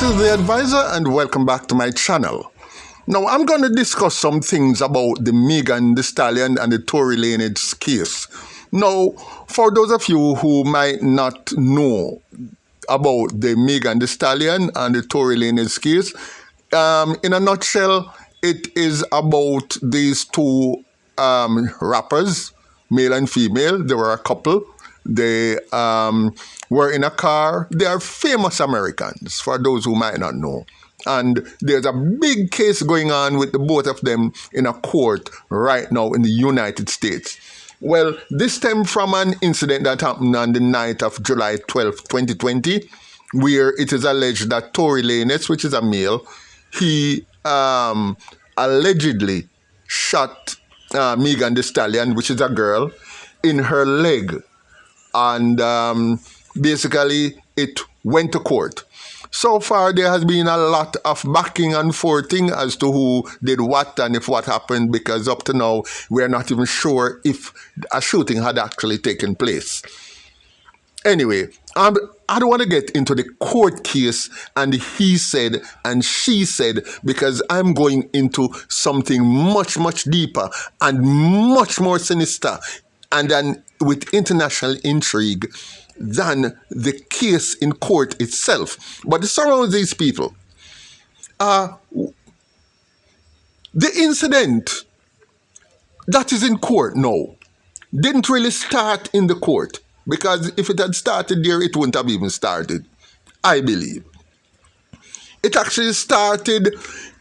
is The Advisor and welcome back to my channel. Now I'm going to discuss some things about the Megan Thee Stallion and the Tory Lanez case. Now, for those of you who might not know about the Megan Thee Stallion and the Tory Lanez case, in a nutshell, it is about these two rappers, male and female. They were a couple. They were in a car. They are famous Americans, for those who might not know. And there's a big case going on with the both of them in a court right now in the United States. Well, this stemmed from an incident that happened on the night of July 12, 2020, where it is alleged that Tory Lanez, which is a male, he allegedly shot Megan Thee Stallion, which is a girl, in her leg. And basically, it went to court. So far, there has been a lot of backing and forthing as to who did what and if what happened, because up to now, we're not even sure if a shooting had actually taken place. Anyway, I don't want to get into the court case and he said and she said, because I'm going into something much, much deeper and much more sinister, and then with international intrigue than the case in court itself. But it surrounds these people. The incident that is in court now didn't really start in the court, because if it had started there, it wouldn't have even started, I believe. It actually started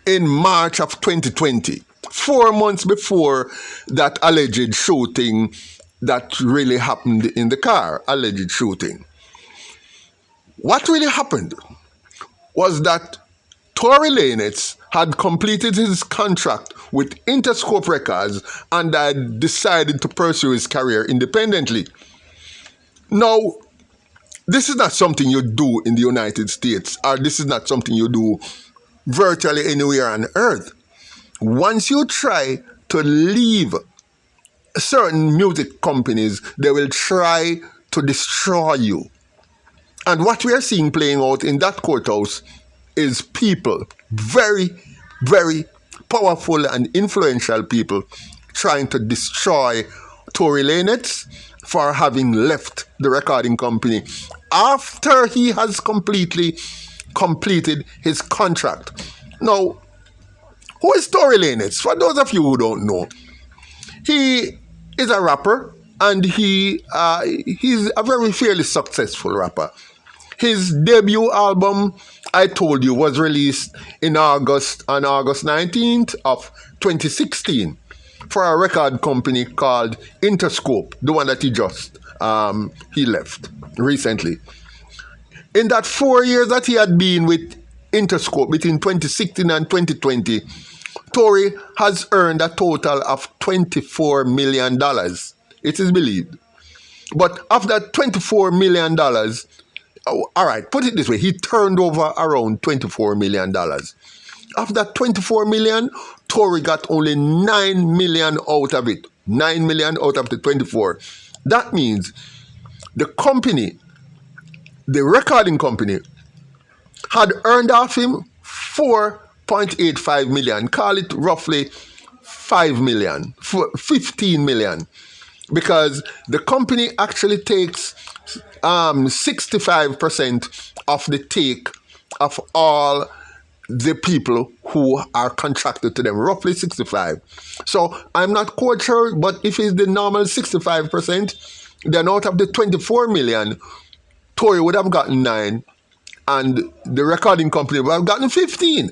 in March of 2020, 4 months before that alleged shooting that really happened in the car, alleged shooting. What really happened was that Tory Lanez had completed his contract with Interscope Records and had decided to pursue his career independently. Now, this is not something you do in the United States, or this is not something you do virtually anywhere on earth. Once you try to leave certain music companies, they will try to destroy you. And what we are seeing playing out in that courthouse is people, very, very powerful and influential people, trying to destroy Tory Lanez for having left the recording company after he has completely completed his contract. Now, who is Tory Lanez? For those of you who don't know, he is a rapper, and he's a very fairly successful rapper. His debut album, I told you, was released on August 19th of 2016 for a record company called Interscope, the one that he left recently. In that 4 years that he had been with Interscope, between 2016 and 2020, Tory has earned a total of $24 million. It is believed. But of that $24 million, all right, put it this way, he turned over around $24 million. Of that $24 million, Tory got only $9 million out of it. $9 million out of the 24. That means the company, the recording company, had earned off him $4.85 million, call it roughly 5 million, 15 million, because the company actually takes 65% of the take of all the people who are contracted to them, roughly 65. So I'm not quite sure, but if it's the normal 65%, then out of the 24 million, Tory would have gotten 9, and the recording company would have gotten 15.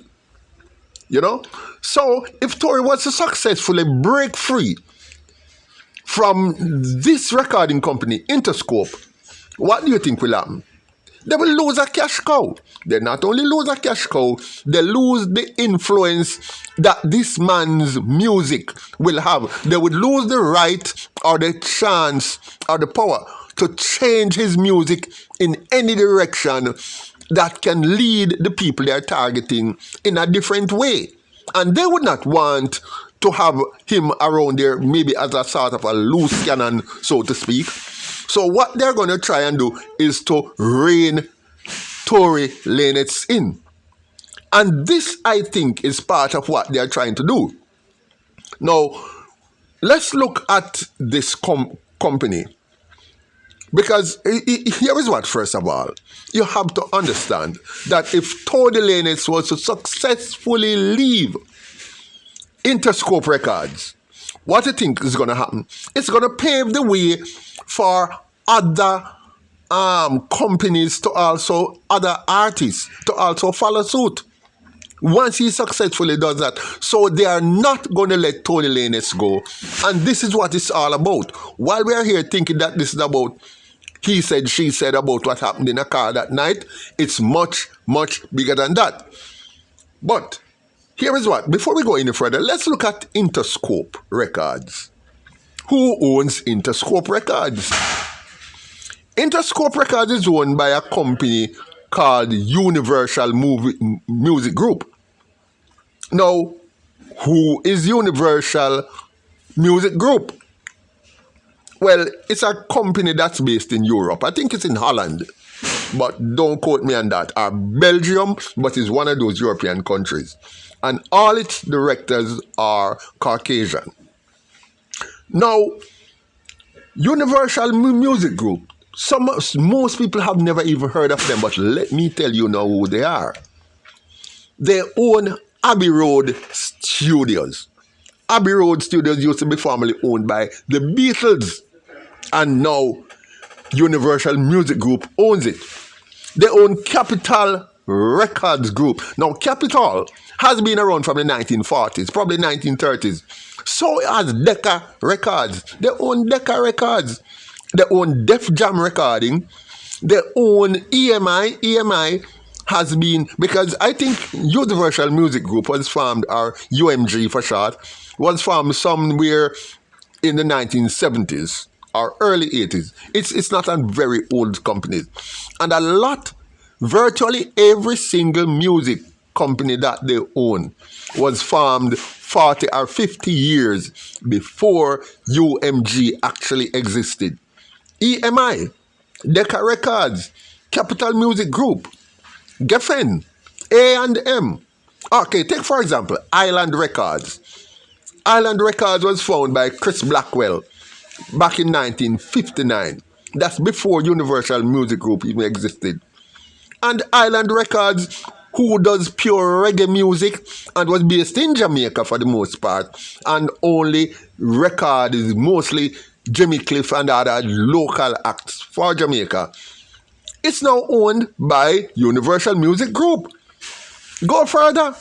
You know? So if Tory was to successfully break free from this recording company, Interscope, what do you think will happen? They will lose a cash cow. They not only lose a cash cow, they lose the influence that this man's music will have. They would lose the right or the chance or the power to change his music in any direction that can lead the people they are targeting in a different way. And they would not want to have him around there maybe as a sort of a loose cannon, so to speak. So what they're going to try and do is to rein Tory Lanez in. And this, I think, is part of what they are trying to do. Now, let's look at this company. Because here is what, first of all, you have to understand that if Tory Lanez was to successfully leave Interscope Records, what I think is going to happen? It's going to pave the way for other companies to also, other artists to also follow suit. Once he successfully does that. So they are not going to let Tory Lanez go. And this is what it's all about. While we are here thinking that this is about he said, she said about what happened in a car that night, it's much, much bigger than that. But here is what. Before we go any further, let's look at Interscope Records. Who owns Interscope Records? Interscope Records is owned by a company called Universal Music Group. Now, who is Universal Music Group? Well, it's a company that's based in Europe. I think it's in Holland, but don't quote me on that. Or Belgium, but it's one of those European countries. And all its directors are Caucasian. Now, Universal Music Group, most people have never even heard of them, but let me tell you now who they are. They own Abbey Road Studios. Abbey Road Studios used to be formerly owned by the Beatles, and now Universal Music Group owns it. They own Capitol Records Group. Now, Capitol has been around from the 1940s, probably 1930s. So has Decca Records. They own Decca Records. They own Def Jam Recording. They own EMI. EMI has been, because I think Universal Music Group was formed, or UMG for short, was formed somewhere in the 1970s or early 80s. It's not a very old company. And virtually every single music company that they own was formed 40 or 50 years before UMG actually existed. EMI, Decca Records, Capital Music Group, Geffen, A&M. Okay, take for example, Island Records. Island Records was founded by Chris Blackwell back in 1959. That's before Universal Music Group even existed. And Island Records, who does pure reggae music and was based in Jamaica for the most part, and only record is mostly Jimmy Cliff and other local acts for Jamaica. It's now owned by Universal Music Group. Go further.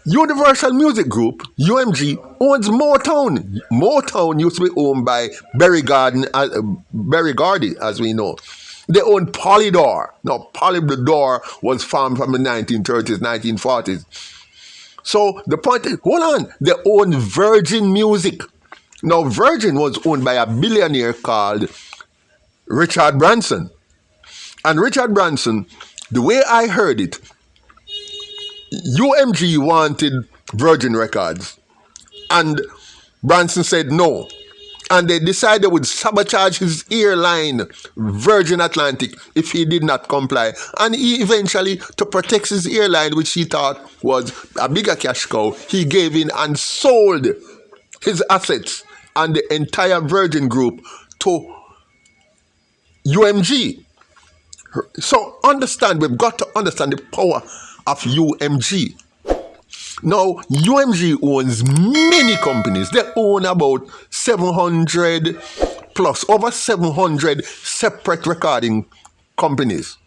Universal Music Group, UMG, owns Motown. Motown used to be owned by Berry Gordy, as we know. They own Polydor. Now, Polydor was formed from the 1930s, 1940s. So the point is, hold on, they own Virgin Music. Now, Virgin was owned by a billionaire called Richard Branson. And Richard Branson, the way I heard it, UMG wanted Virgin Records. And Branson said no. And they decided they would sabotage his airline, Virgin Atlantic, if he did not comply. And he eventually, to protect his airline, which he thought was a bigger cash cow, he gave in and sold his assets and the entire Virgin Group to UMG. So we've got to understand the power of UMG. Now, UMG owns many companies. They own about 700 plus, over 700 separate recording companies.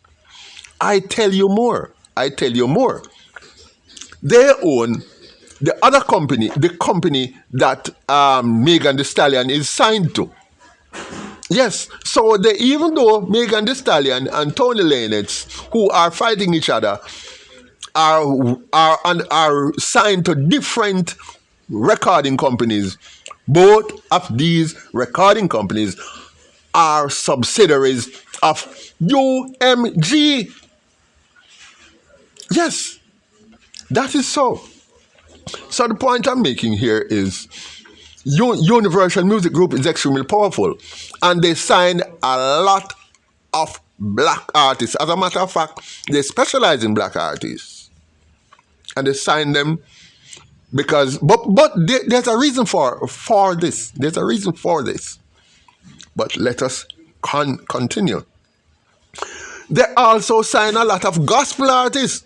I tell you more. They own the other company, the company that Megan Thee Stallion is signed to. Yes, so even though Megan Thee Stallion and Tory Lanez, who are fighting each other, are signed to different recording companies, both of these recording companies are subsidiaries of UMG. Yes, that is so. So the point I'm making here is Universal Music Group is extremely powerful, and they signed a lot of black artists. As a matter of fact, they specialize in black artists. and they signed them because, there's a reason for this. There's a reason for this. But let us continue. They also sign a lot of gospel artists.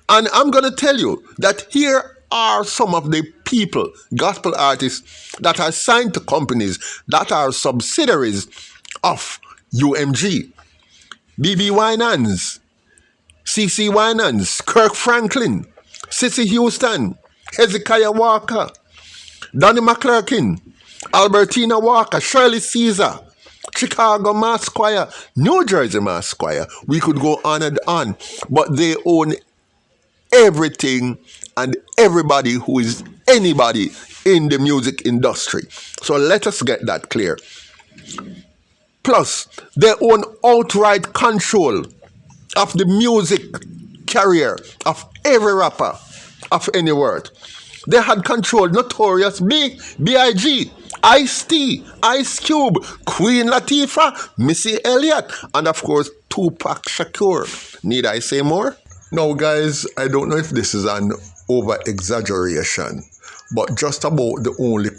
And I'm going to tell you that here are some of the people, gospel artists, that are signed to companies that are subsidiaries of UMG. BB Winans, CC Winans, Kirk Franklin, Sissy Houston, Hezekiah Walker, Donnie McClurkin, Albertina Walker, Shirley Caesar, Chicago Mass Choir, New Jersey Mass Choir. We could go on and on. But they own everything and everybody who is anybody in the music industry. So let us get that clear. Plus, they own outright control of the music career of every rapper of any word. They had controlled Notorious B.I.G., Ice-T, Ice Cube, Queen Latifah, Missy Elliott, and of course Tupac Shakur. Need I say more? Now guys, I don't know if this is an over-exaggeration, but just about the only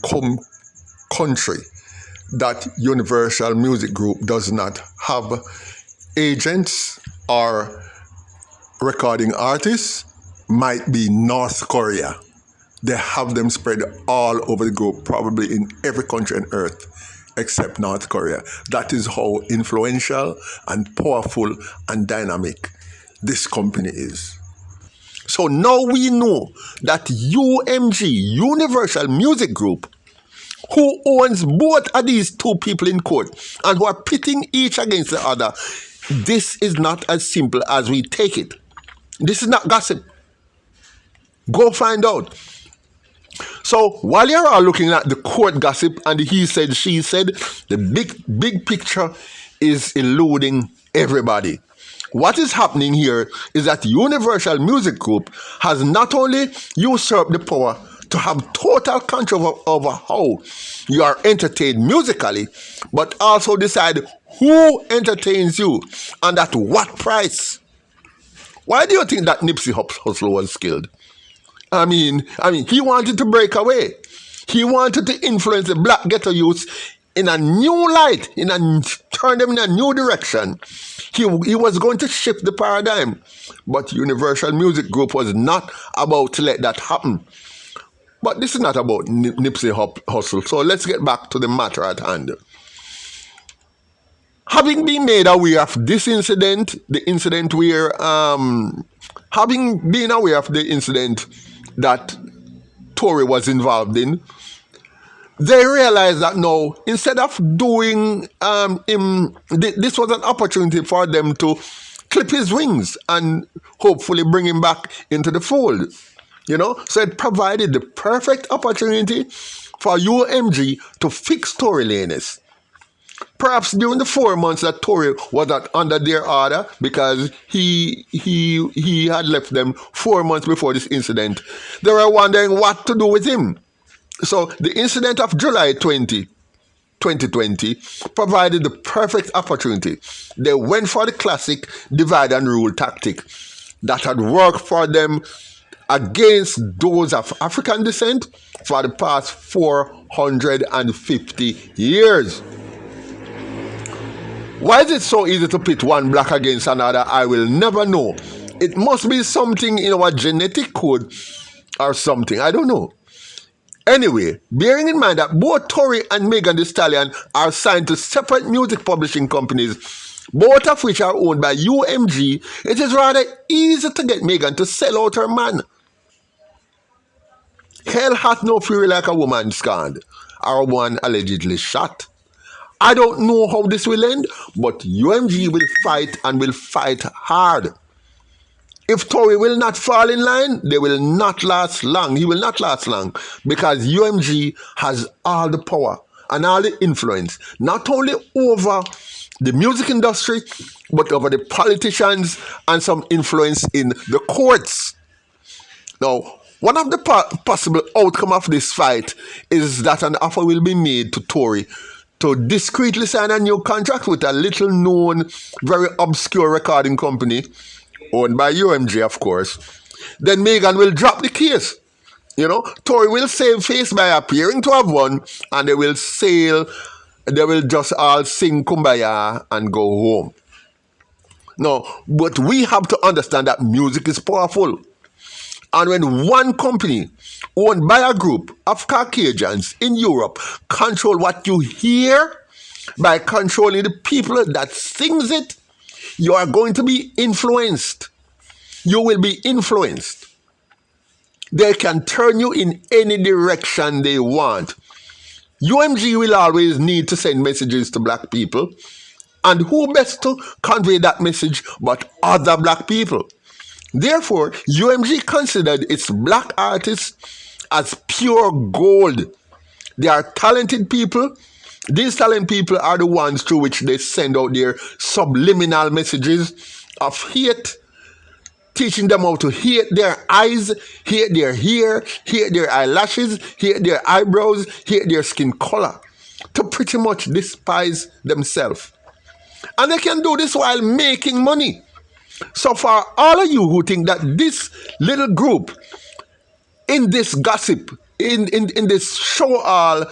country that Universal Music Group does not have agents or recording artists might be North Korea. They have them spread all over the globe, probably in every country on earth except North Korea. That is how influential and powerful and dynamic this company is. So now we know that UMG, Universal Music Group, who owns both of these two people in court and who are pitting each against the other, this is not as simple as we take it. This is not gossip. Go find out. So while you're all looking at the court gossip and the he said, she said, the big picture is eluding everybody. What is happening here is that Universal Music Group has not only usurped the power to have total control over how you are entertained musically, but also decide who entertains you and at what price. Why do you think that Nipsey Hussle was killed? I mean, he wanted to break away. He wanted to influence the black ghetto youth in a new light, turn them in a new direction. He was going to shift the paradigm. But Universal Music Group was not about to let that happen. But this is not about Nipsey Hussle. So let's get back to the matter at hand. Having been made aware of this incident, having been aware of the incident that Tory was involved in, they realized that now, instead of doing this was an opportunity for them to clip his wings and hopefully bring him back into the fold. So it provided the perfect opportunity for UMG to fix Tory Lanez. Perhaps during the 4 months that Tory was under their order, because he had left them 4 months before this incident, they were wondering what to do with him. So the incident of July 2020 provided the perfect opportunity. They went for the classic divide and rule tactic that had worked for them against those of African descent for the past 450 years. Why is it so easy to pit one black against another? I will never know. It must be something in our genetic code or something. I don't know. Anyway, bearing in mind that both Tory and Megan Thee Stallion are signed to separate music publishing companies, both of which are owned by UMG, it is rather easy to get Megan to sell out her man. Hell hath no fury like a woman scorned, or one allegedly shot. I don't know how this will end, but UMG will fight and will fight hard. If Tory will not fall in line, they will not last long. He will not last long, because UMG has all the power and all the influence, not only over the music industry, but over the politicians and some influence in the courts. Now, one of the possible outcome of this fight is that an offer will be made to Tory to discreetly sign a new contract with a little-known, very obscure recording company, owned by UMG, of course, then Megan will drop the case. You know, Tory will save face by appearing to have won, and they will sail, they will just all sing Kumbaya and go home. No, but we have to understand that music is powerful. And when one company owned by a group of Caucasians in Europe control what you hear by controlling the people that sings it, you are going to be influenced. You will be influenced. They can turn you in any direction they want. UMG will always need to send messages to black people. And who best to convey that message but other black people? Therefore, UMG considered its black artists as pure gold. They are talented people. These talented people are the ones through which they send out their subliminal messages of hate, teaching them how to hate their eyes, hate their hair, hate their eyelashes, hate their eyebrows, hate their skin color, to pretty much despise themselves. And they can do this while making money. So for all of you who think that this little group in this gossip, in this show all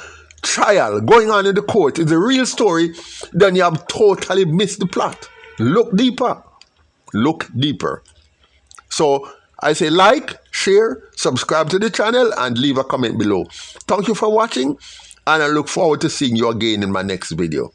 trial going on in the court is a real story, then you have totally missed the plot. Look deeper. Look deeper. So I say like, share, subscribe to the channel, and leave a comment below. Thank you for watching, and I look forward to seeing you again in my next video.